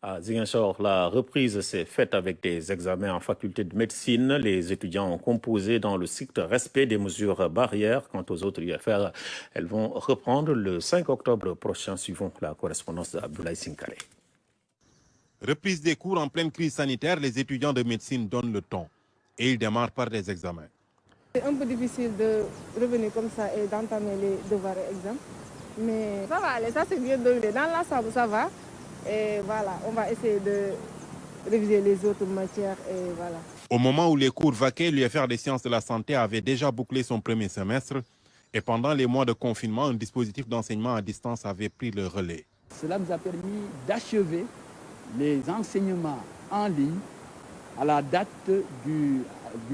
À Ziguinchor, la reprise s'est faite avec des examens en faculté de médecine. Les étudiants ont composé dans le strict respect des mesures barrières. Quant aux autres UFR, elles vont reprendre le 5 octobre prochain, suivant la correspondance d'Abdoulaye Sinkare. Reprise des cours en pleine crise sanitaire, les étudiants de médecine donnent le ton et ils démarrent par des examens. C'est un peu difficile de revenir comme ça et d'entamer les devoirs et examens. Mais ça va aller, ça c'est bien donné. Dans l'ensemble, ça va. Et voilà, on va essayer de réviser les autres matières et voilà. Au moment où les cours vaquaient, l'UFR des sciences de la santé avait déjà bouclé son premier semestre. Et pendant les mois de confinement, un dispositif d'enseignement à distance avait pris le relais. Cela nous a permis d'achever les enseignements en ligne à la date du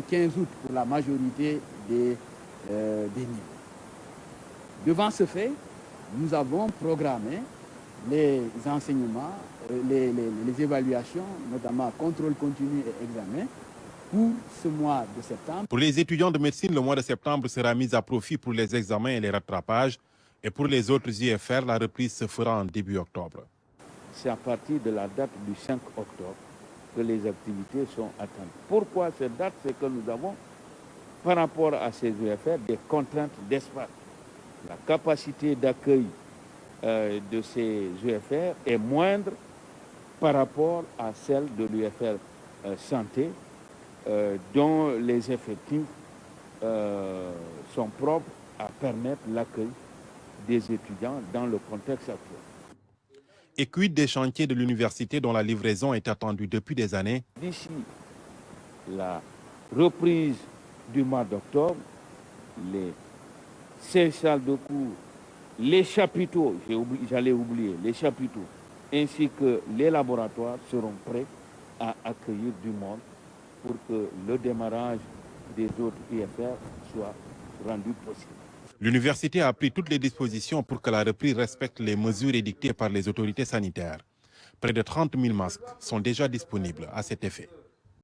15 août pour la majorité des niveaux. Devant ce fait, nous avons programmé les enseignements, les évaluations, notamment contrôle continu et examen, pour ce mois de septembre. Pour les étudiants de médecine, le mois de septembre sera mis à profit pour les examens et les rattrapages. Et pour les autres UFR, la reprise se fera en début octobre. C'est à partir de la date du 5 octobre que les activités sont atteintes. Pourquoi cette date? C'est que nous avons, par rapport à ces UFR, des contraintes d'espace. La capacité d'accueil de ces UFR est moindre par rapport à celle de l'UFR santé, dont les effectifs sont propres à permettre l'accueil des étudiants dans le contexte actuel. Et quid des chantiers de l'université dont la livraison est attendue depuis des années? D'ici la reprise du mois d'octobre, ces salles de cours, les chapiteaux, j'allais oublier, les chapiteaux, ainsi que les laboratoires seront prêts à accueillir du monde pour que le démarrage des autres UFR soit rendu possible. L'université a pris toutes les dispositions pour que la reprise respecte les mesures édictées par les autorités sanitaires. Près de 30 000 masques sont déjà disponibles à cet effet.